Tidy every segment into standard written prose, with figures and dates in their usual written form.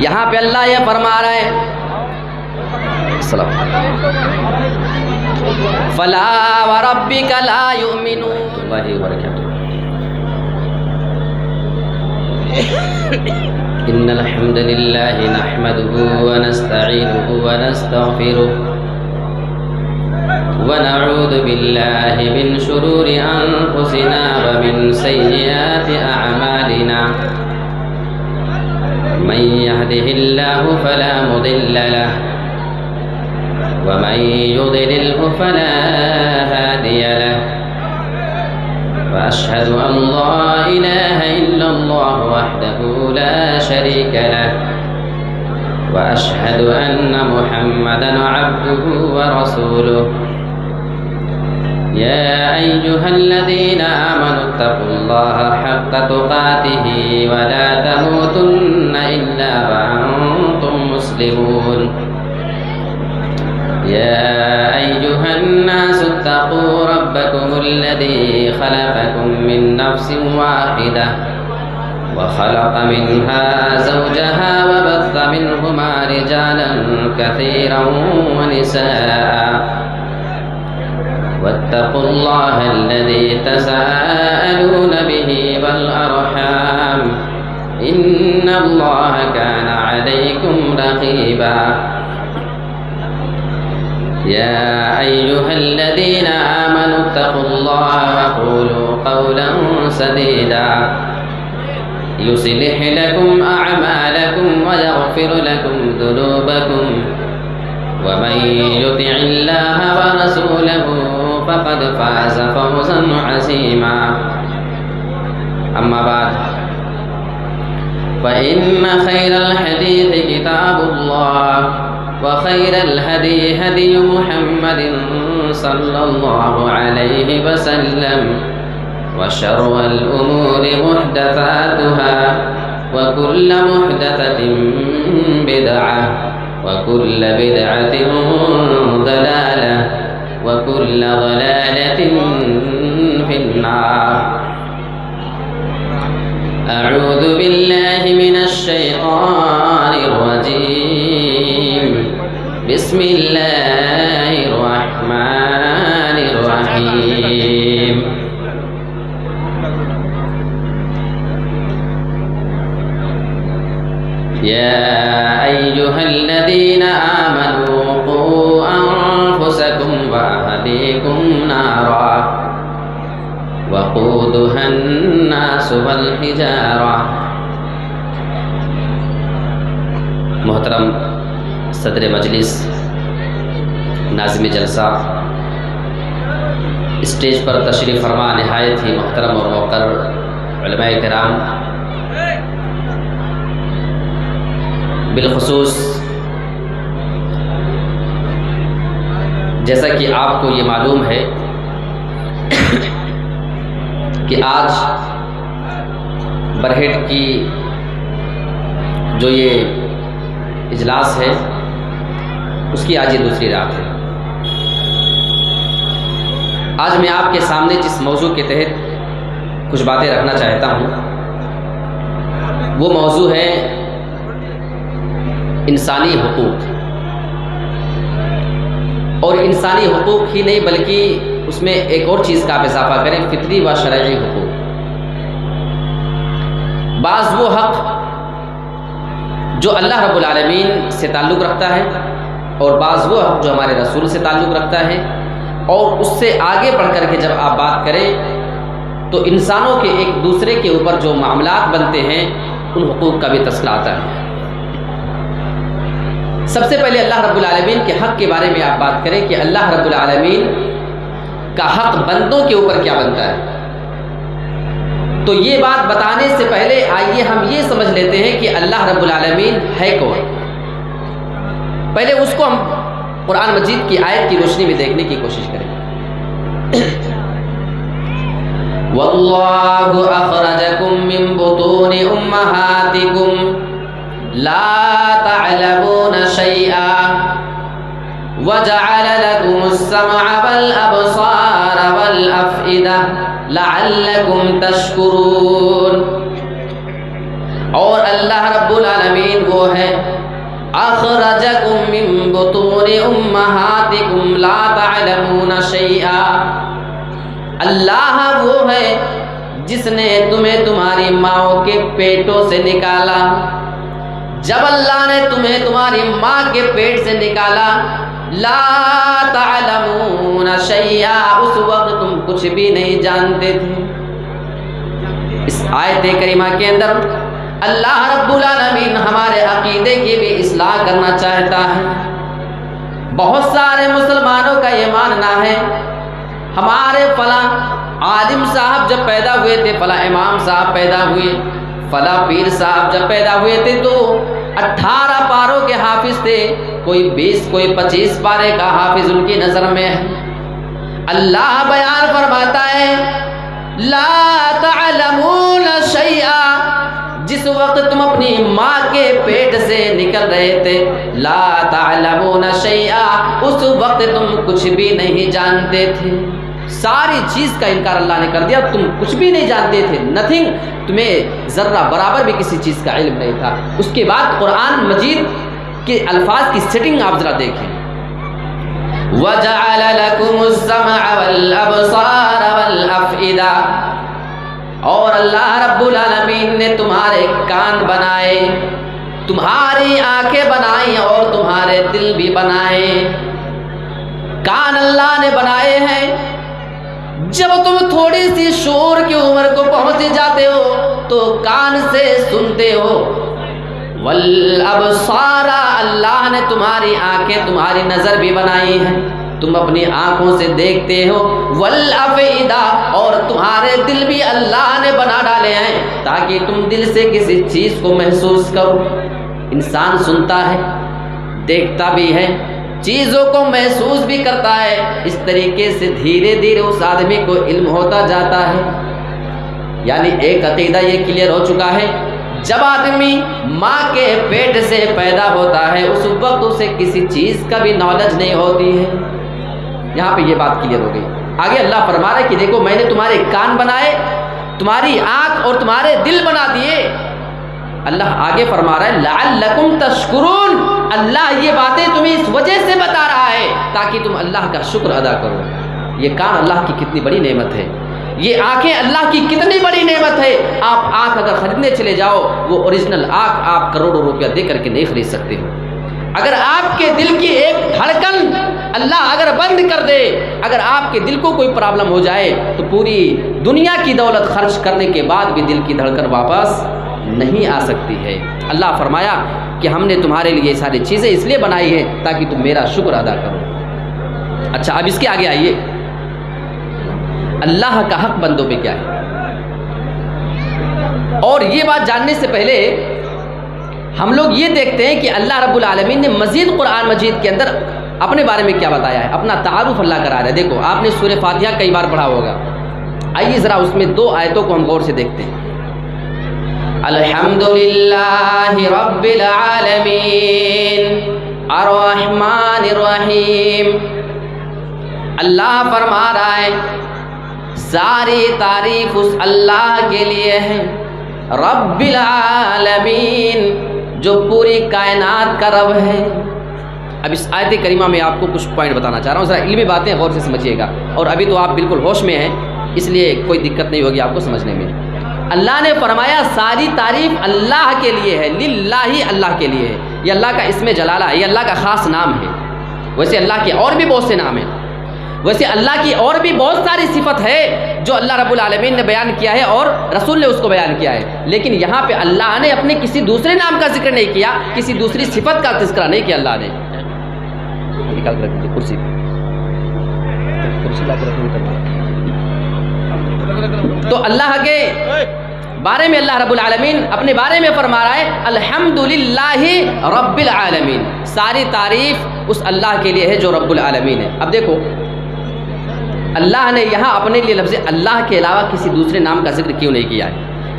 یہاں پہ اللہ یہ فرما رہا ہے فلا وربک لا یؤمنون اللہ وبرکاتہ ان الحمد للہ نحمده ونستعینه ونستغفره ونعوذ بالله من شرور انفسنا ومن سيئات اعمالنا من يهده الله فلا مضل له ومن يضلله فلا هادي له وأشهد أن لا إله إلا الله وحده لا شريك له وأشهد أن محمدا عبده ورسوله يا أيها الذين آمنوا اتقوا الله حق تقاته ولا تموتن إلا وأنتم مسلمون يا أيها الناس اتقوا ربكم الذي خلقكم من نفس واحدة وخلق منها زوجها وبث منهما رجالا كثيرا ونساء واتقوا الله الذي تساءلون به والأرحام إن الله كان عليكم رقيبا يا أيها الذين آمنوا اتقوا الله وقولوا قولا سديدا يصلح لكم أعمالكم ويغفر لكم ذنوبكم ومن يطع الله ورسوله فقد فاز فوزا عظيما أما بعد فإن خير الحديث كتاب الله وخير الهدي هدي محمد صلى الله عليه وسلم وشر الأمور محدثاتها وكل محدثة بدعة وكل بدعة ضلالة وكل ضلالة في النار أعوذ بالله من الشيطان الرجيم بسم الله الرحمن الرحيم يا أيها الذين آمنوا قوا أنفسكم وأهليكم نارا وقودها الناس والحجارة محترم صدر مجلس، ناظم جلسہ، اسٹیج پر تشریف فرما نہایت ہی محترم اور موقر علماء کرام، بالخصوص جیسا کہ آپ کو یہ معلوم ہے کہ آج برہیٹ کی جو یہ اجلاس ہے اس کی آج یہ دوسری رات ہے۔ آج میں آپ کے سامنے جس موضوع کے تحت کچھ باتیں رکھنا چاہتا ہوں وہ موضوع ہے انسانی حقوق، اور انسانی حقوق ہی نہیں بلکہ اس میں ایک اور چیز کا آپ اضافہ کریں، فطری و شرعی حقوق۔ بعض وہ حق جو اللہ رب العالمین سے تعلق رکھتا ہے، اور بعض وہ حق جو ہمارے رسول سے تعلق رکھتا ہے، اور اس سے آگے بڑھ کر کے جب آپ بات کریں تو انسانوں کے ایک دوسرے کے اوپر جو معاملات بنتے ہیں ان حقوق کا بھی تذکرہ آتا ہے۔ سب سے پہلے اللہ رب العالمین کے حق کے بارے میں آپ بات کریں کہ اللہ رب العالمین کا حق بندوں کے اوپر کیا بنتا ہے۔ تو یہ بات بتانے سے پہلے آئیے ہم یہ سمجھ لیتے ہیں کہ اللہ رب العالمین ہے کون۔ پہلے اس کو ہم قرآن مجید کی آیت کی روشنی میں دیکھنے کی کوشش کریں۔ وَاللَّهُ أَخْرَجَكُم مِّن بُطُونِ أُمَّهَاتِكُمْ لَا تَعْلَمُونَ شَيْئًا وَجَعَلَ لَكُمُ السَّمْعَ وَالْأَبْصَارَ وَالْأَفْئِدَةَ لَعَلَّكُمْ تَشْكُرُونَ۔ اور اللہ رب العالمین وہ ہے اخرجکم من بطون امہاتکم لا تعلمون شیئا، اللہ وہ ہے جس نے تمہیں تمہاری ماؤں کے پیٹوں سے نکالا۔ جب اللہ نے تمہیں تمہاری ماں کے پیٹ سے نکالا، لا تعلمون شیئا، اس وقت تم کچھ بھی نہیں جانتے تھے۔ اس آیت کریمہ کے اندر اللہ رب العالمین ہمارے عقیدے کی بھی اصلاح کرنا چاہتا ہے۔ بہت سارے مسلمانوں کا یہ ماننا ہے ہمارے فلاں عالم صاحب جب پیدا ہوئے تھے، فلاں امام صاحب پیدا ہوئے، فلاں پیر صاحب جب پیدا ہوئے تھے تو 18 پاروں کے حافظ تھے، کوئی 20 کوئی 25 پارے کا حافظ ان کی نظر میں ہے۔ اللہ بیان فرماتا ہے لا تعلمون شیئا، جس وقت تم اپنی ماں کے پیٹ سے نکل رہے تھے، لا تعلمون شیئا، اس وقت تم کچھ بھی نہیں جانتے تھے۔ ساری چیز کا انکار اللہ نے کر دیا، تم کچھ بھی نہیں جانتے تھے، نتھنگ، تمہیں ذرہ برابر بھی کسی چیز کا علم نہیں تھا۔ اس کے بعد قرآن مجید کے الفاظ کی سیٹنگ آپ ذرا دیکھیں، وَجَعَلَ لَكُمُ السَّمْعَ وَالْأَبْصَارَ وَالْأَفْئِدَةَ، اور اللہ رب العالمین نے تمہارے کان بنائے، تمہاری آنکھیں بنائیں اور تمہارے دل بھی بنائے۔ کان اللہ نے بنائے ہیں، جب تم تھوڑی سی شعور کی عمر کو پہنچ جاتے ہو تو کان سے سنتے ہو۔ والابصار، اللہ نے تمہاری آنکھیں تمہاری نظر بھی بنائی ہیں، تم اپنی آنکھوں سے دیکھتے ہو۔ والافئدہ، اور تمہارے دل بھی اللہ نے بنا ڈالے ہیں تاکہ تم دل سے کسی چیز کو محسوس کرو۔ انسان سنتا ہے، دیکھتا بھی ہے، چیزوں کو محسوس بھی کرتا ہے، اس طریقے سے دھیرے دھیرے اس آدمی کو علم ہوتا جاتا ہے۔ یعنی ایک عقیدہ یہ کلیئر ہو چکا ہے، جب آدمی ماں کے پیٹ سے پیدا ہوتا ہے اس وقت اسے کسی چیز کا بھی نالج نہیں ہوتی ہے۔ یہاں پہ یہ بات کلیئر ہو گئی۔ آگے اللہ فرما رہا ہے کہ دیکھو میں نے تمہارے کان بنائے، تمہاری آنکھ اور تمہارے دل بنا دیے۔ اللہ آگے فرما رہا ہے لعلکم تشکرون، اللہ یہ باتیں تمہیں اس وجہ سے بتا رہا ہے تاکہ تم اللہ کا شکر ادا کرو۔ یہ کان اللہ کی کتنی بڑی نعمت ہے، یہ آنکھیں اللہ کی کتنی بڑی نعمت ہے۔ آپ آنکھ اگر خریدنے چلے جاؤ، وہ اوریجنل آنکھ آپ کروڑوں روپیہ دے کر کے نہیں خرید سکتے ہو۔ اگر آپ کے دل کی ایک دھڑکن اللہ اگر بند کر دے، اگر آپ کے دل کو کوئی پرابلم ہو جائے تو پوری دنیا کی دولت خرچ کرنے کے بعد بھی دل کی دھڑکن واپس نہیں آ سکتی ہے۔ اللہ فرمایا کہ ہم نے تمہارے لیے یہ ساری چیزیں اس لیے بنائی ہے تاکہ تم میرا شکر ادا کرو۔ اچھا، اب اس کے آگے آئیے، اللہ کا حق بندوں پہ کیا ہے؟ اور یہ بات جاننے سے پہلے ہم لوگ یہ دیکھتے ہیں کہ اللہ رب العالمین نے مزید قرآن مجید کے اندر اپنے بارے میں کیا بتایا ہے، اپنا تعارف اللہ کرا رہا ہے۔ دیکھو آپ نے سورہ فاتحہ کئی بار پڑھا ہوگا، آئیے ذرا اس میں 2 آیتوں کو ہم غور سے دیکھتے ہیں۔ الحمدللہ رب العالمین الرحمن الرحیم، اللہ فرما رہا ہے ساری تعریف اس اللہ کے لیے ہے، رب العالمین، جو پوری کائنات کا رب ہے۔ اب اس آیت کریمہ میں آپ کو کچھ پوائنٹ بتانا چاہ رہا ہوں، ذرا علمی باتیں غور سے سمجھیے گا، اور ابھی تو آپ بالکل ہوش میں ہیں اس لیے کوئی دقت نہیں ہوگی آپ کو سمجھنے میں۔ اللہ نے فرمایا ساری تعریف اللہ کے لیے ہے، للہ، اللہ کے لیے ہے۔ یہ اللہ کا اسم جلالہ ہے، یہ اللہ کا خاص نام ہے۔ ویسے اللہ کے اور بھی بہت سے نام ہیں، ویسے اللہ کی اور بھی بہت ساری صفت ہے جو اللہ رب العالمین نے بیان کیا ہے اور رسول نے اس کو بیان کیا ہے، لیکن یہاں پہ اللہ نے اپنے کسی دوسرے نام کا ذکر نہیں کیا، کسی دوسری صفت کا تذکرہ نہیں کیا اللہ نے۔ نکال کر رکھ دیجیے کرسی لا کے رکھ دیجیے۔ تو اللہ کے بارے میں اللہ رب العالمین اپنے بارے میں فرما رہا ہے الحمدللہ رب العالمین، ساری تعریف اس اللہ کے لیے ہے جو رب العالمین ہے۔ اب دیکھو اللہ نے یہاں اپنے لیے لفظ اللہ کے علاوہ کسی دوسرے نام کا ذکر کیوں نہیں کیا ہے،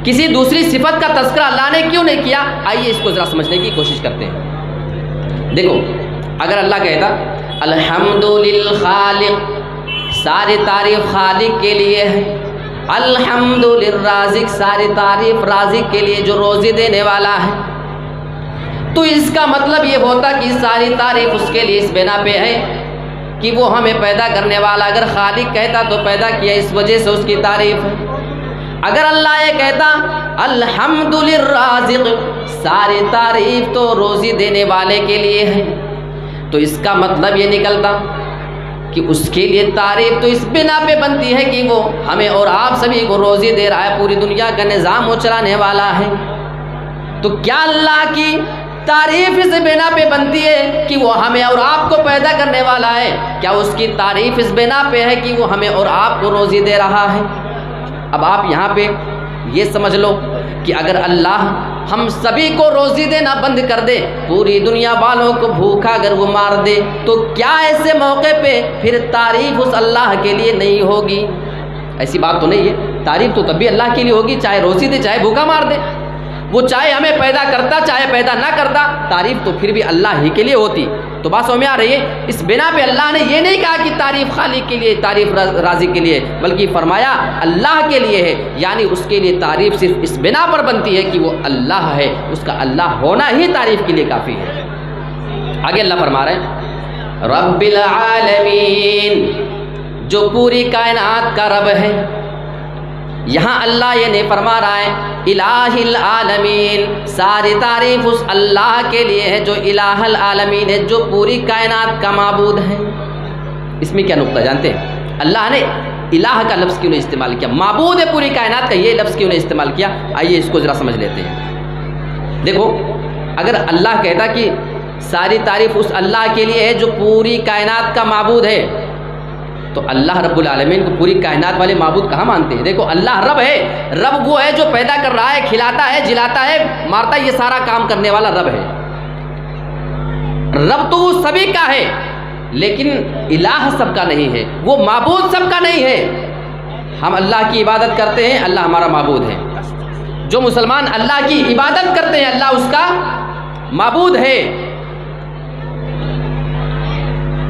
کسی دوسری صفت کا تذکرہ اللہ نے کیوں نہیں کیا؟ آئیے اس کو ذرا سمجھنے کی کوشش کرتے ہیں۔ دیکھو اگر اللہ کہتا الحمد للخالق، ساری تعریف خالق کے لیے ہے، الحمد للرازق، ساری تعریف رازق کے لیے جو روزی دینے والا ہے۔ تو اس کا مطلب یہ ہوتا کہ ساری تعریف اس کے لیے اس بنا پہ ہے کہ وہ ہمیں پیدا کرنے والا، اگر خالق کہتا تو پیدا کیا اس وجہ سے اس کی تعریف ہے۔ اگر اللہ یہ کہتا الحمد للرازق، ساری تعریف تو روزی دینے والے کے لیے ہے، تو اس کا مطلب یہ نکلتا کہ اس کے لیے تعریف تو اس بنا پہ بنتی ہے کہ وہ ہمیں اور آپ سبھی کو روزی دے رہا ہے، پوری دنیا کا نظام وہ چلانے والا ہے۔ تو کیا اللہ کی تعریف اس بنا پہ بنتی ہے کہ وہ ہمیں اور آپ کو پیدا کرنے والا ہے؟ کیا اس کی تعریف اس بنا پہ ہے کہ وہ ہمیں اور آپ کو روزی دے رہا ہے؟ اب آپ یہاں پہ یہ سمجھ لو کہ اگر اللہ ہم سبھی کو روزی دینا بند کر دے، پوری دنیا والوں کو بھوکا اگر وہ مار دے، تو کیا ایسے موقع پہ پھر تعریف اس اللہ کے لیے نہیں ہوگی؟ ایسی بات تو نہیں ہے، تعریف تو تب بھی اللہ کے لیے ہوگی، چاہے روزی دے چاہے بھوکا مار دے، وہ چاہے ہمیں پیدا کرتا چاہے پیدا نہ کرتا، تعریف تو پھر بھی اللہ ہی کے لیے ہوتی۔ تو بات سمجھ میں آ رہی ہے؟ اس بنا پہ اللہ نے یہ نہیں کہا کہ تعریف خالق کے لیے، تعریف رازق کے لیے، بلکہ فرمایا اللہ کے لیے ہے، یعنی اس کے لیے تعریف صرف اس بنا پر بنتی ہے کہ وہ اللہ ہے، اس کا اللہ ہونا ہی تعریف کے لیے کافی ہے۔ آگے اللہ فرما رہے ہیں رب العالمین، جو پوری کائنات کا رب ہے۔ یہاں اللہ یہ نہیں فرما رہا ہے الہ العالمین، ساری تعریف اس اللہ کے لیے ہے جو الہ العالمین ہے، جو پوری کائنات کا معبود ہے۔ اس میں کیا نقطہ جانتے ہیں؟ اللہ نے الہ کا لفظ کیوں نہیں استعمال کیا؟ معبود ہے پوری کائنات کا یہ لفظ کیوں نہیں استعمال کیا؟ آئیے اس کو ذرا سمجھ لیتے ہیں۔ دیکھو، اگر اللہ کہتا کہ ساری تعریف اس اللہ کے لیے ہے جو پوری کائنات کا معبود ہے، تو اللہ رب العالمین کو پوری کائنات والے معبود کہاں مانتے ہیں؟ دیکھو، اللہ رب ہے، رب وہ ہے جو پیدا کر رہا ہے، کھلاتا ہے، جلاتا ہے، مارتا ہے، یہ سارا کام کرنے والا رب ہے۔ رب تو وہ سبھی کا ہے، لیکن الہ سب کا نہیں ہے، وہ معبود سب کا نہیں ہے۔ ہم اللہ کی عبادت کرتے ہیں، اللہ ہمارا معبود ہے۔ جو مسلمان اللہ کی عبادت کرتے ہیں، اللہ اس کا معبود ہے،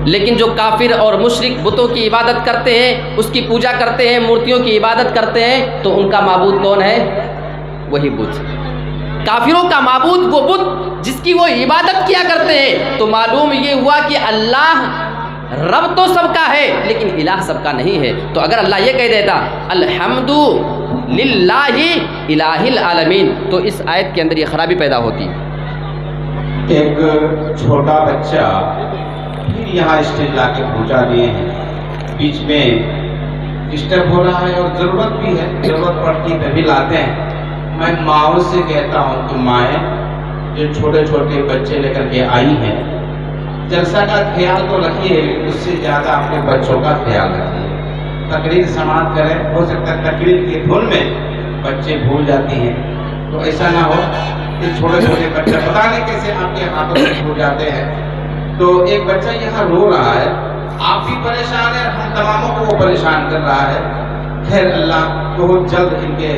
لیکن جو کافر اور مشرک بتوں کی عبادت کرتے ہیں، اس کی پوجا کرتے ہیں، مورتیوں کی عبادت کرتے ہیں، تو ان کا معبود کون ہے؟ وہی بت۔ کافروں کا معبود وہ بت جس کی وہ عبادت کیا کرتے ہیں۔ تو معلوم یہ ہوا کہ اللہ رب تو سب کا ہے، لیکن الہ سب کا نہیں ہے۔ تو اگر اللہ یہ کہہ دیتا الحمد للہ الہ العالمین، تو اس آیت کے اندر یہ خرابی پیدا ہوتی۔ ایک چھوٹا بچہ پھر یہاں اسٹیج لا کے پہنچا دیے ہیں، بیچ میں ڈسٹرب ہو رہا ہے اور ضرورت بھی ہے، ضرورت پڑتی تبھی لاتے ہیں۔ میں ماؤں سے کہتا ہوں کہ مائیں جو چھوٹے چھوٹے بچے لے کر کے آئی ہیں، جلسہ کا خیال تو رکھیے، اس سے زیادہ اپنے بچوں کا خیال رکھیے۔ تقریر سماعت کریں، ہو سکتا ہے تقریر کی دھن میں بچے بھول جاتی ہیں، تو ایسا نہ ہو کہ چھوٹے چھوٹے بچے پتہ نہیں کیسے آپ کے ہاتھوں میں بھول جاتے ہیں۔ تو ایک بچہ یہاں رو رہا ہے، آپ بھی پریشان ہیں، ہم تماموں کو وہ پریشان کر رہا ہے۔ خیر، اللہ بہت جلد ان کے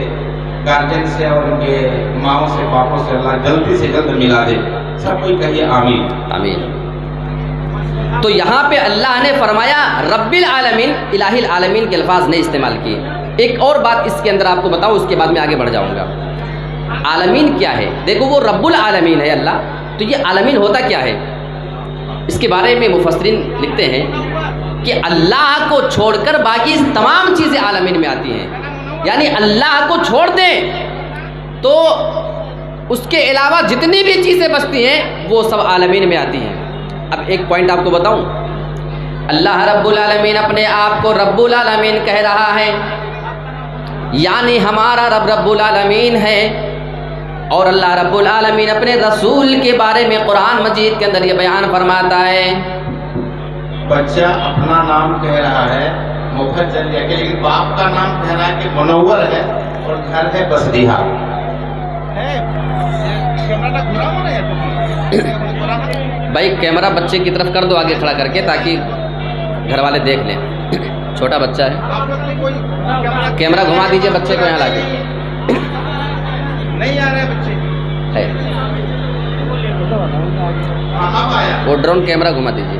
گارجن سے اور ان کے ماؤں سے باپوں سے اللہ جلدی سے جلد ملا دے۔ سب کوئی کہیے آمین آمین۔ تو یہاں پہ اللہ نے فرمایا رب العالمین، الہ العالمین کے الفاظ نہیں استعمال کیے۔ ایک اور بات اس کے اندر آپ کو بتاؤں، اس کے بعد میں آگے بڑھ جاؤں گا۔ عالمین کیا ہے؟ دیکھو، وہ رب العالمین ہے اللہ، تو یہ عالمین ہوتا کیا ہے؟ اس کے بارے میں مفسرین لکھتے ہیں کہ اللہ کو چھوڑ کر باقی تمام چیزیں عالمین میں آتی ہیں، یعنی اللہ کو چھوڑ دیں تو اس کے علاوہ جتنی بھی چیزیں بستی ہیں وہ سب عالمین میں آتی ہیں۔ اب ایک پوائنٹ آپ کو بتاؤں، اللہ رب العالمین اپنے آپ کو رب العالمین کہہ رہا ہے، یعنی ہمارا رب رب العالمین ہے، اور اللہ رب العالمین اپنے رسول کے بارے میں قرآن مجید کے اندر یہ بیان فرماتا ہے۔ بچہ اپنا نام کہہ رہا ہے مفضل، لیکن باپ کا نام کہہ رہا ہے کہ منور ہے، اور گھر ہے بصریحہ۔ بھائی کیمرہ بچے کی طرف کر دو آگے کھڑا کر کے، تاکہ گھر والے دیکھ لیں۔ چھوٹا بچہ ہے، کیمرہ گھما دیجئے بچے کو یہاں لا کے۔ نہیں آ رہے بچے، وہ ڈرون کیمرہ گھما دیجئے۔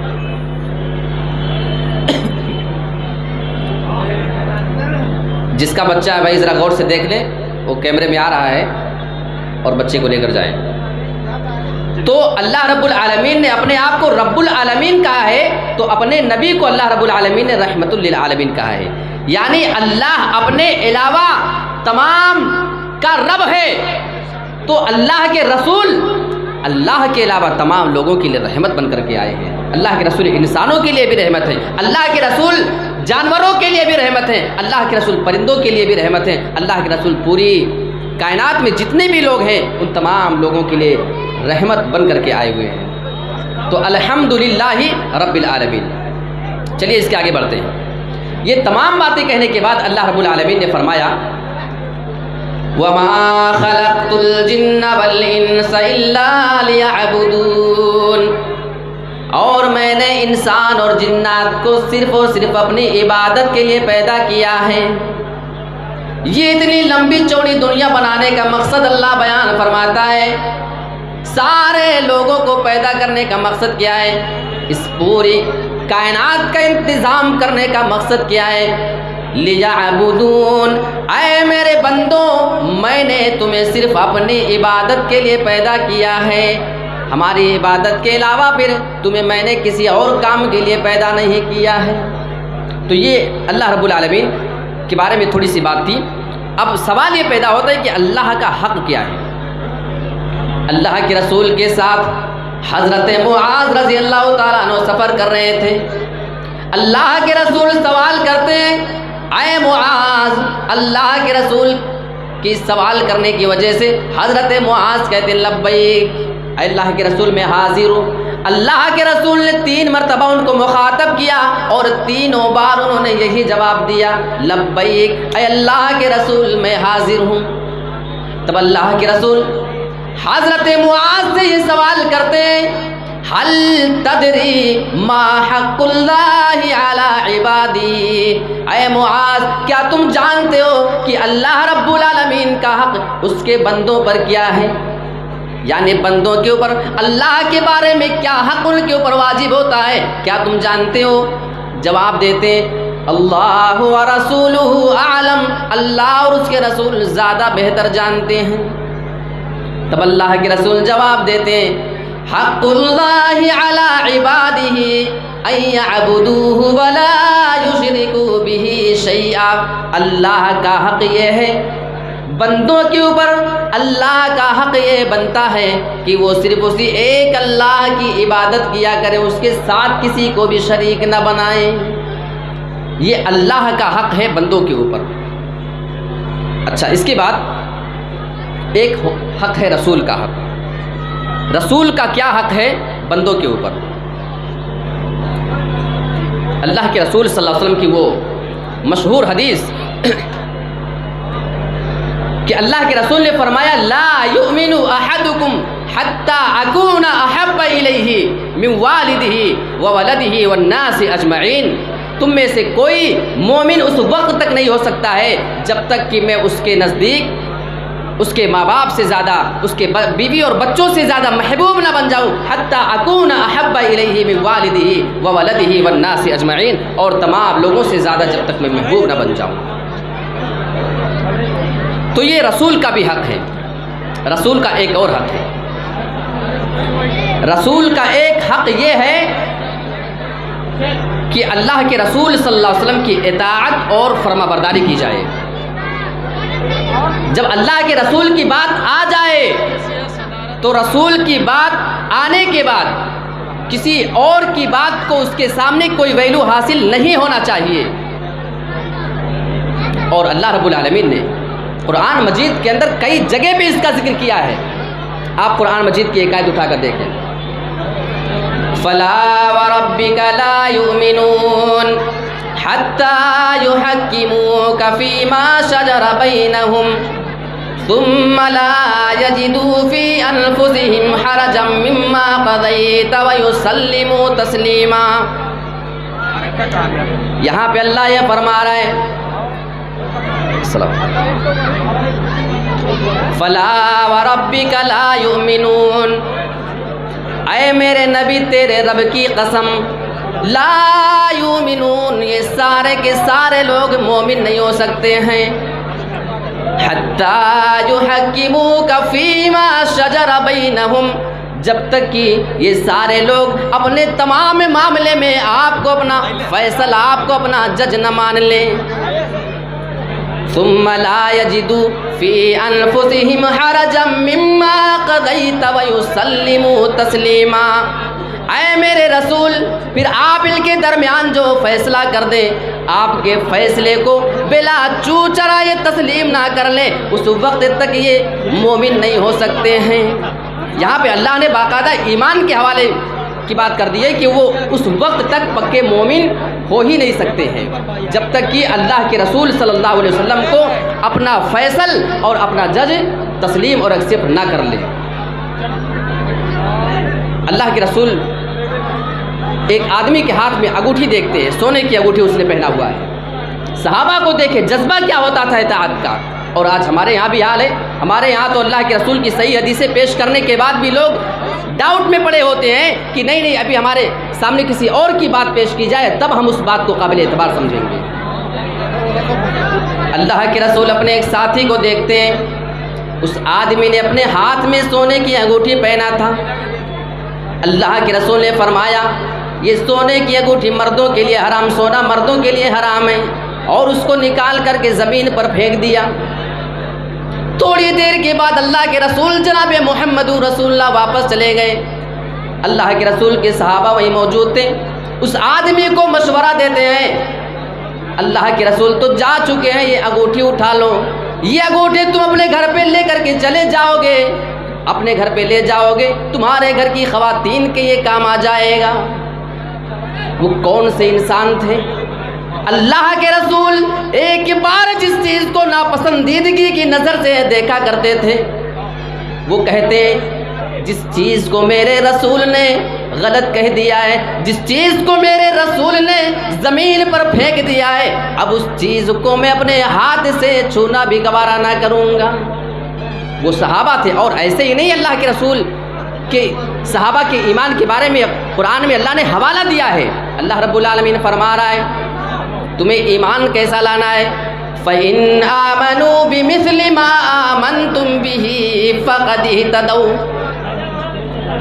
جس کا بچہ ہے بھائی ذرا غور سے دیکھ لیں، وہ کیمرے میں آ رہا ہے اور بچے کو لے کر جائیں۔ تو اللہ رب العالمین نے اپنے آپ کو رب العالمین کہا ہے، تو اپنے نبی کو اللہ رب العالمین نے رحمت للعالمین کہا ہے، یعنی اللہ اپنے علاوہ تمام کا رب ہے، تو اللہ کے رسول اللہ کے علاوہ تمام لوگوں کے لیے رحمت بن کر کے آئے ہیں۔ اللہ کے رسول انسانوں کے لیے بھی رحمت ہے، اللہ کے رسول جانوروں کے لیے بھی رحمت ہے، اللہ کے رسول پرندوں کے لیے بھی رحمت ہے، اللہ کے رسول پوری کائنات میں جتنے بھی لوگ ہیں ان تمام لوگوں کے لیے رحمت بن کر کے آئے ہوئے ہیں۔ تو الحمدللہ رب العالمین۔ چلیے اس کے آگے بڑھتے ہیں۔ یہ تمام باتیں کہنے کے بعد اللہ رب العالمین نے فرمایا وَمَا خَلَقْتُ الْجِنَّ وَالْإِنسَ إِلَّا لِيَعْبُدُونَ، اور میں نے انسان اور جنات کو صرف اور صرف اپنی عبادت کے لیے پیدا کیا ہے۔ یہ اتنی لمبی چوڑی دنیا بنانے کا مقصد اللہ بیان فرماتا ہے، سارے لوگوں کو پیدا کرنے کا مقصد کیا ہے، اس پوری کائنات کا انتظام کرنے کا مقصد کیا ہے، لیعبدون، اے میرے بندوں میں نے تمہیں صرف اپنی عبادت کے لیے پیدا کیا ہے، ہماری عبادت کے علاوہ پھر تمہیں میں نے کسی اور کام کے لیے پیدا نہیں کیا ہے۔ تو یہ اللہ رب العالمین کے بارے میں تھوڑی سی بات تھی۔ اب سوال یہ پیدا ہوتا ہے کہ اللہ کا حق کیا ہے؟ اللہ کے رسول کے ساتھ حضرت معاذ رضی اللہ تعالیٰ عنہ سفر کر رہے تھے، اللہ کے رسول سوال کرتے ہیں، اے معاذ، اللہ کے رسول کی سوال کرنے کی وجہ سے حضرت معاذ کہتے ہیں لبیک، اے اللہ کے رسول میں حاضر ہوں۔ اللہ کے رسول نے 3 مرتبہ ان کو مخاطب کیا اور تینوں بار انہوں نے یہی جواب دیا لبیک، اے اللہ کے رسول میں حاضر ہوں۔ تب اللہ کے رسول حضرت معاذ سے یہ سوال کرتے ہیں حل تدری ما حق اللہ علی عبادی، اے معاذ کیا تم جانتے ہو کہ اللہ رب العالمین کا حق اس کے بندوں پر کیا ہے؟ یعنی بندوں کے اوپر اللہ کے بارے میں کیا حق ان کے اوپر واجب ہوتا ہے، کیا تم جانتے ہو؟ جواب دیتے اللہ و رسولہ اعلم، اللہ اور اس کے رسول زیادہ بہتر جانتے ہیں۔ تب اللہ کے رسول جواب دیتے ہیں حق اللہ علی عبادہ ان یعبدوہ ولا یشرکوا بہ شیئا، اللہ کا حق یہ ہے بندوں کے اوپر، اللہ کا حق یہ بنتا ہے کہ وہ صرف اسی ایک اللہ کی عبادت کیا کرے، اس کے ساتھ کسی کو بھی شریک نہ بنائیں۔ یہ اللہ کا حق ہے بندوں کے اوپر۔ اچھا، اس کے بعد ایک حق ہے رسول کا حق۔ رسول کا کیا حق ہے بندوں کے اوپر؟ اللہ کے رسول صلی اللہ علیہ وسلم کی وہ مشہور حدیث کہ اللہ کے رسول نے فرمایا لا یؤمن احدکم حتی اکون احب الیہ من والدہ وولدہ والناس اجمعین، تم میں سے کوئی مومن اس وقت تک نہیں ہو سکتا ہے جب تک کہ میں اس کے نزدیک اس کے ماں باپ سے زیادہ، اس کے بیوی اور بچوں سے زیادہ محبوب نہ بن جاؤں، حتی اکون احب الیہ من والدہ وولدہ والناس اجمعین، اور تمام لوگوں سے زیادہ جب تک میں محبوب نہ بن جاؤں۔ تو یہ رسول کا بھی حق ہے۔ رسول کا ایک اور حق ہے، رسول کا ایک حق یہ ہے کہ اللہ کے رسول صلی اللہ علیہ وسلم کی اطاعت اور فرما برداری کی جائے۔ جب اللہ کے رسول کی بات آ جائے تو رسول کی بات آنے کے بعد کسی اور کی بات کو اس کے سامنے کوئی ویلو حاصل نہیں ہونا چاہیے۔ اور اللہ رب العالمین نے قرآن مجید کے اندر کئی جگہ پہ اس کا ذکر کیا ہے۔ آپ قرآن مجید کی ایک آیت اٹھا کر دیکھیں، فَلَا وَرَبِّكَ لَا يُؤْمِنُونَ حَتَّى يُحَكِّمُوكَ فِي مَا شَجَرَ بَيْنَهُمْ ثُمَّ لَا يَجِدُوا فِي أَنفُسِهِمْ حَرَجًا مِّمَّا قَضَيْتَ وَيُسَلِّمُوا تَسْلِيمًا۔ یہاں پہ اللہ یہ فرما رہا ہے فَلَا وَرَبِّكَ لَا يُؤْمِنُونَ، اے میرے نبی تیرے رب کی قسم لا یؤمنون، یہ سارے کے سارے لوگ مومن نہیں ہو سکتے ہیں، حتی یحکموک فیما شجر بینہم، جب تک کہ یہ سارے لوگ اپنے تمام معاملے میں آپ کو اپنا فیصلہ، آپ کو اپنا جج نہ مان لیں، ثم لا یجدوا فی انفسہم حرجا مما قضیت ویسلموا تسلیما۔ اے میرے رسول، پھر آپ ان کے درمیان جو فیصلہ کر دیں، آپ کے فیصلے کو بلا چو چرا یہ تسلیم نہ کر لیں، اس وقت تک یہ مومن نہیں ہو سکتے ہیں۔ یہاں پہ اللہ نے باقاعدہ ایمان کے حوالے کی بات کر دی ہے کہ وہ اس وقت تک پکے مومن ہو ہی نہیں سکتے ہیں جب تک کہ اللہ کے رسول صلی اللہ علیہ وسلم کو اپنا فیصل اور اپنا جج تسلیم اور ایکسیپٹ نہ کر لے۔ اللہ کے رسول ایک آدمی کے ہاتھ میں انگوٹھی دیکھتے ہیں، سونے کی انگوٹھی اس نے پہنا ہوا ہے، صحابہ کو دیکھے جذبہ کیا ہوتا تھا اطاعت کا، اور آج ہمارے یہاں بھی حال ہے۔ ہمارے یہاں تو اللہ کے رسول کی صحیح حدیثیں پیش کرنے کے بعد بھی لوگ ڈاؤٹ میں پڑے ہوتے ہیں کہ نہیں ابھی ہمارے سامنے کسی اور کی بات پیش کی جائے تب ہم اس بات کو قابل اعتبار سمجھیں گے۔ اللہ کے رسول اپنے ایک ساتھی کو دیکھتے ہیں، اس آدمی نے اپنے ہاتھ میں سونے کی انگوٹھی پہنا تھا۔ اللہ کے رسول نے فرمایا یہ سونے کی انگوٹھی مردوں کے لیے حرام، سونا مردوں کے لیے حرام ہے، اور اس کو نکال کر کے زمین پر پھینک دیا۔ تھوڑی دیر کے بعد اللہ کے رسول جناب محمد رسول اللہ واپس چلے گئے۔ اللہ کے رسول کے صحابہ وہیں موجود تھے، اس آدمی کو مشورہ دیتے ہیں، اللہ کے رسول تو جا چکے ہیں، یہ انگوٹھی اٹھا لو، یہ انگوٹھی تم اپنے گھر پہ لے کر کے چلے جاؤ گے، اپنے گھر پہ لے جاؤ گے، تمہارے گھر کی خواتین کے یہ کام آ جائے گا۔ وہ کون سے انسان تھے؟ اللہ کے رسول ایک بار جس چیز کو ناپسندیدگی کی نظر سے دیکھا کرتے تھے، وہ کہتے جس چیز کو میرے رسول نے غلط کہہ دیا ہے، جس چیز کو میرے رسول نے زمین پر پھینک دیا ہے، اب اس چیز کو میں اپنے ہاتھ سے چھونا بھی گوارا نہ کروں گا۔ وہ صحابہ تھے، اور ایسے ہی نہیں اللہ کے رسول کہ صحابہ کے ایمان کے بارے میں قرآن میں اللہ نے حوالہ دیا ہے۔ اللہ رب العالمین فرما رہا ہے تمہیں ایمان کیسا لانا ہے، فَإِنْ آمَنُوا بِمِثْلِ مَا آمَنْتُمْ بِهِ فَقَدِ اهْتَدَوْا،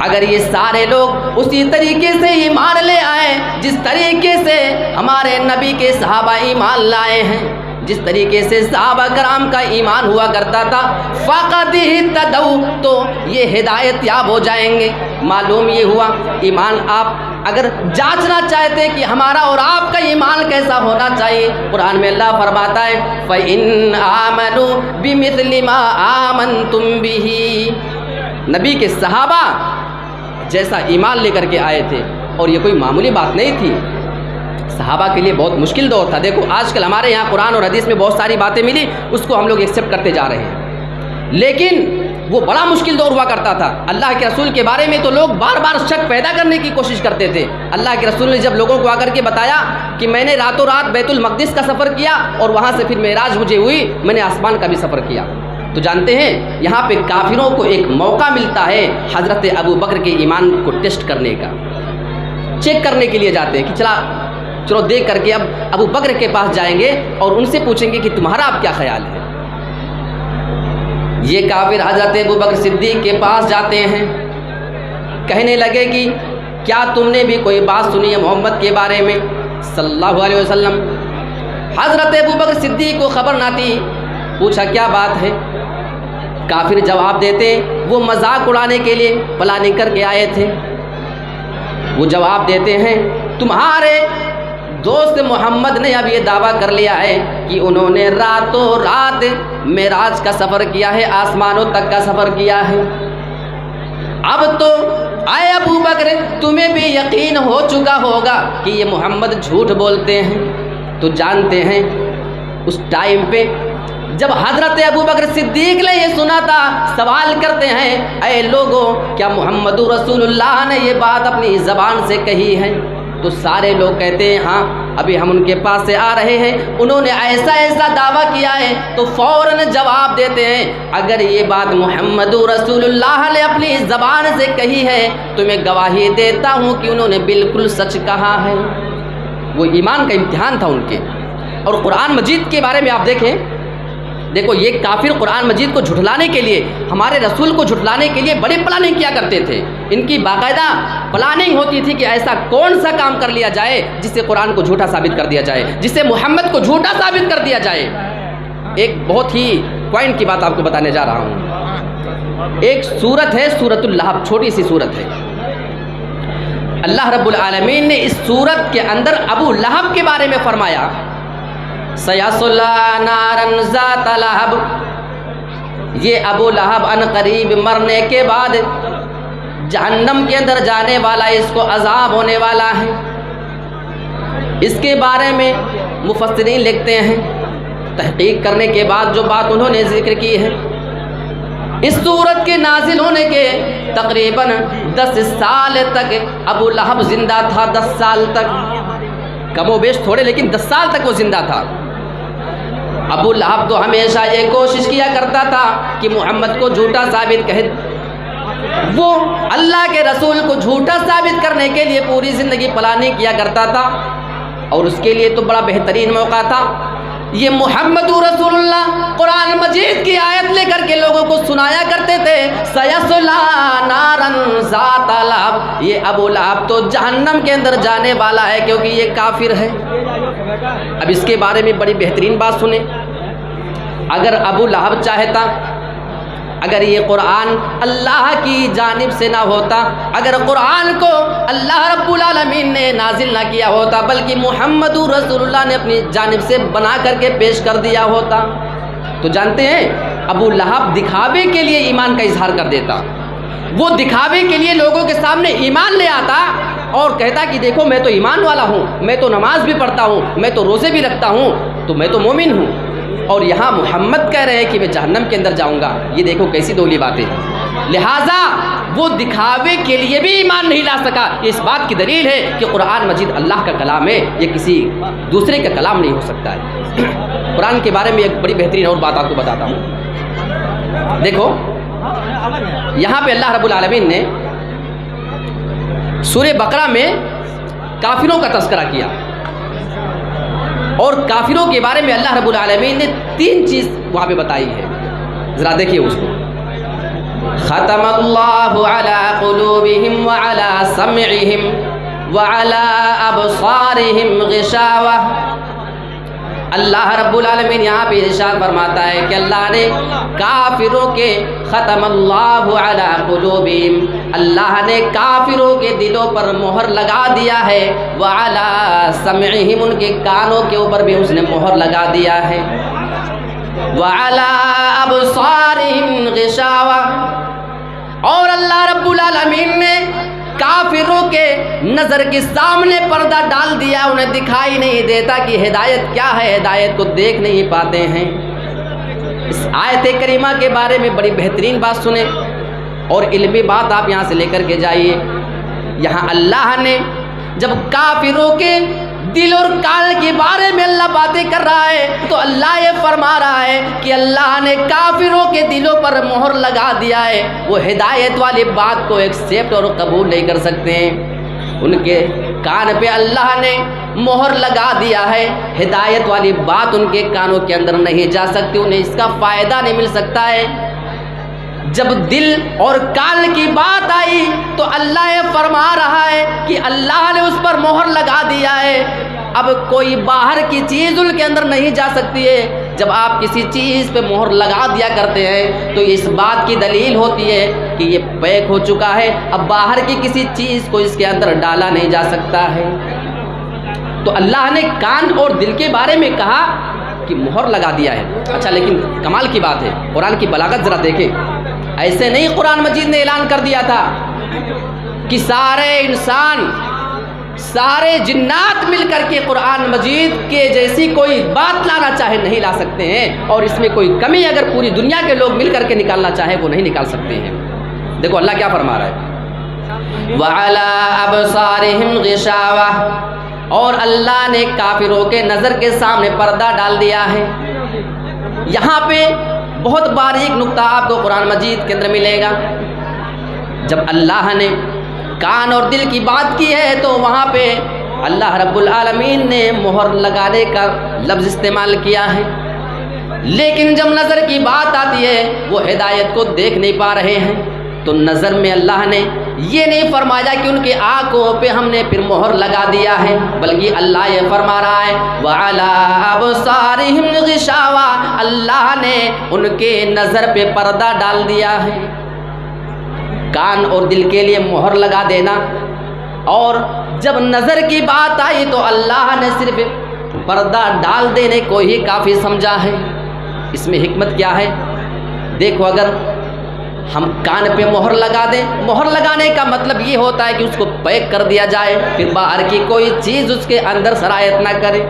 اگر یہ سارے لوگ اسی طریقے سے ایمان لے آئے جس طریقے سے ہمارے نبی کے صحابہ ایمان لائے ہیں، جس طریقے سے صحابہ کرام کا ایمان ہوا کرتا تھا، فَقَدِ اهْتَدَوْا، تو یہ ہدایت یاب ہو جائیں گے۔ معلوم یہ ہوا ایمان آپ اگر جانچنا چاہتے کہ ہمارا اور آپ کا ایمان کیسا ہونا چاہیے، قرآن میں اللہ فرماتا ہے فَإِنْ آمَنُوا بِمِثْلِ مَا آمَنْتُمْ بِهِ، نبی کے صحابہ جیسا ایمان لے کر کے آئے تھے، اور یہ کوئی معمولی بات نہیں تھی، صحابہ کے لیے بہت مشکل دور تھا۔ دیکھو آج کل ہمارے یہاں قرآن اور حدیث میں بہت ساری باتیں ملی، اس کو ہم لوگ ایکسیپٹ کرتے جا رہے ہیں، لیکن وہ بڑا مشکل دور ہوا کرتا تھا۔ اللہ کے رسول کے بارے میں تو لوگ بار بار شک پیدا کرنے کی کوشش کرتے تھے۔ اللہ کے رسول نے جب لوگوں کو آ کر کے بتایا کہ میں نے راتوں رات بیت المقدس کا سفر کیا، اور وہاں سے پھر معراج مجھے ہوئی، میں نے آسمان کا بھی سفر کیا، تو جانتے ہیں یہاں پہ کافروں کو ایک موقع ملتا ہے حضرت ابو بکر کے ایمان کو ٹیسٹ کرنے کا، چیک کرنے کے لیے جاتے ہیں کہ چلو دیکھ کر کے اب ابو بکر کے پاس جائیں گے اور ان سے پوچھیں گے کہ تمہارا اب کیا خیال ہے۔ یہ کافر حضرت ابو بکر صدیق کے پاس جاتے ہیں، کہنے لگے کہ کیا تم نے بھی کوئی بات سنی ہے محمد کے بارے میں صلی اللہ علیہ وسلم؟ حضرت ابو بکر صدیق کو خبر نہ تھی، پوچھا کیا بات ہے؟ کافر جواب دیتے وہ مذاق اڑانے کے لیے پلاننگ کر کے آئے تھے۔ وہ جواب دیتے ہیں تمہارے دوست محمد نے اب یہ دعویٰ کر لیا ہے کہ انہوں نے راتوں رات معراج کا سفر کیا ہے، آسمانوں تک کا سفر کیا ہے۔ اب تو اے ابو بکر تمہیں بھی یقین ہو چکا ہوگا کہ یہ محمد جھوٹ بولتے ہیں۔ تو جانتے ہیں اس ٹائم پہ جب حضرت ابو بکر صدیق نے یہ سنا تھا، سوال کرتے ہیں اے لوگوں کیا محمد رسول اللہ نے یہ بات اپنی زبان سے کہی ہے؟ تو سارے لوگ کہتے ہیں ہاں ابھی ہم ان کے پاس سے آ رہے ہیں، انہوں نے ایسا ایسا دعویٰ کیا ہے، تو فوراً جواب دیتے ہیں اگر یہ بات محمد رسول اللہ نے اپنی زبان سے کہی ہے تو میں گواہی دیتا ہوں کہ انہوں نے بالکل سچ کہا ہے۔ وہ ایمان کا امتحان تھا ان کے۔ اور قرآن مجید کے بارے میں آپ دیکھیں، دیکھو یہ کافر قرآن مجید کو جھٹلانے کے لیے، ہمارے رسول کو جھٹلانے کے لیے بڑی پلاننگ کیا کرتے تھے۔ ان کی باقاعدہ پلاننگ ہوتی تھی کہ ایسا کون سا کام کر لیا جائے جس سے قرآن کو جھوٹا ثابت کر دیا جائے، جس سے محمد کو جھوٹا ثابت کر دیا جائے۔ ایک بہت ہی پوائنٹ کی بات آپ کو بتانے جا رہا ہوں۔ ایک سورت ہے سورۃ اللہب، چھوٹی سی سورت ہے۔ اللہ رب العالمین نے اس سورت کے اندر ابو لہب کے بارے میں فرمایا سَيَصْلَىٰ نَارًا ذَاتَ لَهَبٍ، یہ ابو لہب ان قریب مرنے کے بعد جہنم کے اندر جانے والا، اس کو عذاب ہونے والا ہے۔ اس کے بارے میں مفسرین لکھتے ہیں، تحقیق کرنے کے بعد جو بات انہوں نے ذکر کی ہے، اس سورت کے نازل ہونے کے تقریباً 10 سال تک ابو لہب زندہ تھا۔ 10 سال تک، کم و بیش تھوڑے لیکن 10 سال تک وہ زندہ تھا۔ ابو لہب تو ہمیشہ یہ کوشش کیا کرتا تھا کہ محمد کو جھوٹا ثابت کہے، وہ اللہ کے رسول کو جھوٹا ثابت کرنے کے لیے پوری زندگی پلاننگ کیا کرتا تھا، اور اس کے لیے تو بڑا بہترین موقع تھا۔ یہ محمد رسول اللہ قرآن مجید کی آیت لے کر کے لوگوں کو سنایا کرتے تھے سَيَصْلَىٰ نَارًا ذَاتَ لَهَبٍ، یہ ابو لہب تو جہنم کے اندر جانے والا ہے کیونکہ یہ کافر ہے۔ اب اس کے بارے میں بڑی بہترین بات سنیں، اگر ابو لہب چاہتا، اگر یہ قرآن اللہ کی جانب سے نہ ہوتا، اگر قرآن کو اللہ رب العالمین نے نازل نہ کیا ہوتا بلکہ محمد رسول اللہ نے اپنی جانب سے بنا کر کے پیش کر دیا ہوتا، تو جانتے ہیں ابو لہب دکھاوے کے لیے ایمان کا اظہار کر دیتا۔ وہ دکھاوے کے لیے لوگوں کے سامنے ایمان لے آتا اور کہتا کہ دیکھو میں تو ایمان والا ہوں، میں تو نماز بھی پڑھتا ہوں، میں تو روزے بھی رکھتا ہوں، تو میں تو مومن ہوں، اور یہاں محمد کہہ رہے ہیں کہ میں جہنم کے اندر جاؤں گا۔ یہ دیکھو کیسی دولی باتیں ہیں۔ لہٰذا وہ دکھاوے کے لیے بھی ایمان نہیں لا سکا۔ یہ اس بات کی دلیل ہے کہ قرآن مجید اللہ کا کلام ہے، یہ کسی دوسرے کا کلام نہیں ہو سکتا ہے۔ قرآن کے بارے میں ایک بڑی بہترین اور بات آپ کو بتاتا ہوں۔ دیکھو یہاں پہ اللہ رب العالمین نے سورہ بقرہ میں کافروں کا تذکرہ کیا، اور کافروں کے بارے میں اللہ رب العالمین نے 3 چیز وہاں پہ بتائی ہے، ذرا دیکھیے اس کو۔ ختم اللہ علی قلوبہم وعلی سمعہم وعلی ابصارہم غشاوہ۔ اللہ رب العالمین یہاں پہ ارشاد فرماتا ہے کہ اللہ نے کافروں کے ختم اللہ علی قلوبہم، اللہ نے کافروں کے دلوں پر مہر لگا دیا ہے، وعلی سمعہم، ان کے کانوں کے اوپر بھی اس نے مہر لگا دیا ہے، وعلی ابصارہم غشاوہ، اور اللہ رب العالمین نے کافروں کے نظر کے سامنے پردہ ڈال دیا، انہیں دکھائی نہیں دیتا کہ ہدایت کیا ہے، ہدایت کو دیکھ نہیں پاتے ہیں۔ اس آیت کریمہ کے بارے میں بڑی بہترین بات سنیں، اور علمی بات آپ یہاں سے لے کر کے جائیے۔ یہاں اللہ نے جب کافروں کے دل اور کان کے بارے میں اللہ باتیں کر رہا ہے تو اللہ یہ فرما رہا ہے کہ اللہ نے کافروں کے دلوں پر مہر لگا دیا ہے، وہ ہدایت والی بات کو ایکسیپٹ اور قبول نہیں کر سکتے ہیں۔ ان کے کان پہ اللہ نے مہر لگا دیا ہے، ہدایت والی بات ان کے کانوں کے اندر نہیں جا سکتی، انہیں اس کا فائدہ نہیں مل سکتا ہے۔ جب دل اور کان کی بات آئی تو اللہ یہ فرما رہا ہے کہ اللہ نے اس پر مہر لگا دیا ہے، اب کوئی باہر کی چیز ان کے اندر نہیں جا سکتی ہے۔ جب آپ کسی چیز پہ مہر لگا دیا کرتے ہیں تو اس بات کی دلیل ہوتی ہے کہ یہ پیک ہو چکا ہے، اب باہر کی کسی چیز کو اس کے اندر ڈالا نہیں جا سکتا ہے۔ تو اللہ نے کان اور دل کے بارے میں کہا کہ مہر لگا دیا ہے۔ اچھا، لیکن کمال کی بات ہے، قرآن کی بلاغت ذرا دیکھیں، ایسے نہیں قرآن مجید نے اعلان کر دیا تھا کہ سارے انسان، سارے جنات مل کر کے قرآن مجید کے جیسی کوئی بات لانا چاہے نہیں لا سکتے ہیں، اور اس میں کوئی کمی اگر پوری دنیا کے لوگ مل کر کے نکالنا چاہے وہ نہیں نکال سکتے ہیں۔ دیکھو اللہ کیا فرما رہا ہے، وَعَلَىٰ أَبْصَارِهِمْ غِشَاوَةٌ، اور اللہ نے کافروں کے نظر کے سامنے پردہ ڈال دیا ہے۔ یہاں پہ بہت باریک نقطہ آپ کو قرآن مجید کے اندر ملے گا۔ جب اللہ نے کان اور دل کی بات کی ہے تو وہاں پہ اللہ رب العالمین نے مہر لگانے کا لفظ استعمال کیا ہے، لیکن جب نظر کی بات آتی ہے وہ ہدایت کو دیکھ نہیں پا رہے ہیں تو نظر میں اللہ نے یہ نہیں فرمایا کہ ان کی آنکھوں پہ ہم نے پھر مہر لگا دیا ہے، بلکہ اللہ یہ فرما رہا ہے وَعَلَىٰ أَبْصَارِهِمْ غِشَاوَةٌ، اللہ نے ان کے نظر پہ پردہ ڈال دیا ہے۔ کان اور دل کے لیے مہر لگا دینا، اور جب نظر کی بات آئی تو اللہ نے صرف پردہ ڈال دینے کو ہی کافی سمجھا ہے۔ اس میں حکمت کیا ہے؟ دیکھو، اگر ہم کان پہ مہر لگا دیں، مہر لگانے کا مطلب یہ ہوتا ہے کہ اس کو پیک کر دیا جائے، پھر باہر کی کوئی چیز اس کے اندر سرایت نہ کرے۔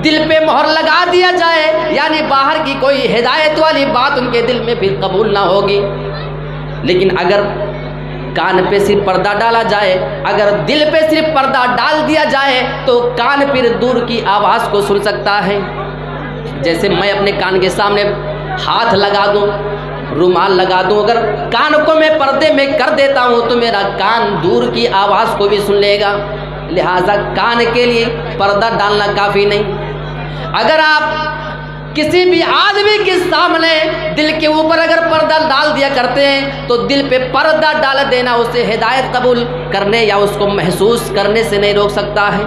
دل پہ مہر لگا دیا جائے یعنی باہر کی کوئی ہدایت والی بات ان کے دل میں پھر قبول نہ ہوگی۔ لیکن اگر کان پہ صرف پردہ ڈالا جائے، اگر دل پہ صرف پردہ ڈال دیا جائے تو کان پھر دور کی آواز کو سن سکتا ہے۔ جیسے میں اپنے کان کے سامنے ہاتھ لگا دوں، رومال لگا دوں، اگر کان کو میں پردے میں کر دیتا ہوں تو میرا کان دور کی آواز کو بھی سن لے گا، لہٰذا کان کے لیے پردہ ڈالنا کافی نہیں۔ اگر آپ کسی بھی آدمی کے سامنے دل کے اوپر اگر پردہ ڈال دیا کرتے ہیں تو دل پہ پردہ ڈال دینا اسے ہدایت قبول کرنے یا اس کو محسوس کرنے سے نہیں روک سکتا ہے،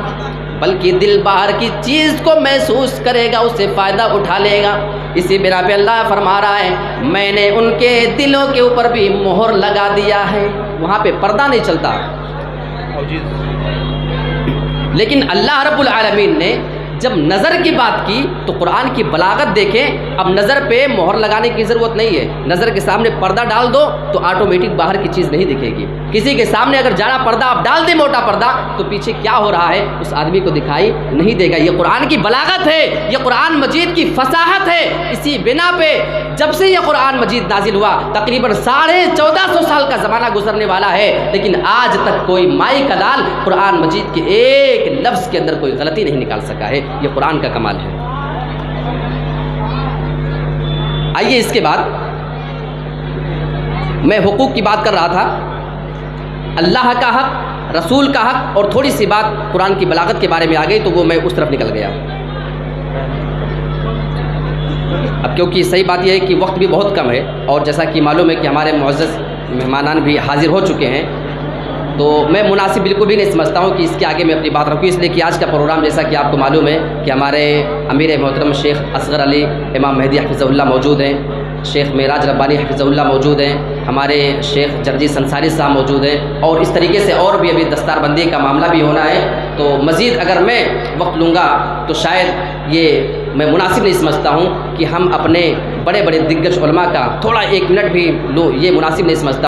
بلکہ دل باہر کی چیز کو محسوس کرے گا، اس سے فائدہ اٹھا لے گا۔ اسی بنا پہ اللہ فرما رہا ہے میں نے ان کے دلوں کے اوپر بھی مہر لگا دیا ہے، وہاں پہ پردہ نہیں چلتا۔ لیکن اللہ رب العالمین نے جب نظر کی بات کی تو قرآن کی بلاغت دیکھیں، اب نظر پہ مہر لگانے کی ضرورت نہیں ہے، نظر کے سامنے پردہ ڈال دو تو آٹومیٹک باہر کی چیز نہیں دکھے گی۔ کسی کے سامنے اگر جانا پردہ آپ ڈال دیں، موٹا پردہ، تو پیچھے کیا ہو رہا ہے اس آدمی کو دکھائی نہیں دے گا۔ یہ قرآن کی بلاغت ہے، یہ قرآن مجید کی فصاحت ہے۔ اسی بنا پہ جب سے یہ قرآن مجید نازل ہوا تقریباً 1450 سال کا زمانہ گزرنے والا ہے، لیکن آج تک کوئی مائی کا لال قرآن مجید کے ایک لفظ کے اندر کوئی غلطی نہیں نکال سکا ہے۔ یہ قرآن کا کمال ہے۔ آئیے اس کے بعد میں حقوق کی بات کر رہا تھا، اللہ کا حق، رسول کا حق، اور تھوڑی سی بات قرآن کی بلاغت کے بارے میں آ گئی تو وہ میں اس طرف نکل گیا۔ اب کیونکہ صحیح بات یہ ہے کہ وقت بھی بہت کم ہے، اور جیسا کہ معلوم ہے کہ ہمارے معزز مہمانان بھی حاضر ہو چکے ہیں، تو میں مناسب بالکل بھی نہیں سمجھتا ہوں کہ اس کے آگے میں اپنی بات رکھوں، اس لیے کہ آج کا پروگرام جیسا کہ آپ کو معلوم ہے کہ ہمارے امیر محترم شیخ اصغر علی امام مہدی حفظہ اللہ موجود ہیں، شیخ معراج ربانی حفظہ اللہ موجود ہیں، ہمارے شیخ جرجیس انصاری صاحب موجود ہیں، اور اس طریقے سے اور بھی ابھی دستار بندی کا معاملہ بھی ہونا ہے۔ تو مزید اگر میں وقت لوں گا تو شاید یہ میں مناسب نہیں سمجھتا ہوں کہ ہم اپنے بڑے بڑے دگج علماء کا تھوڑا 1 منٹ بھی لوں، یہ مناسب نہیں سمجھتا۔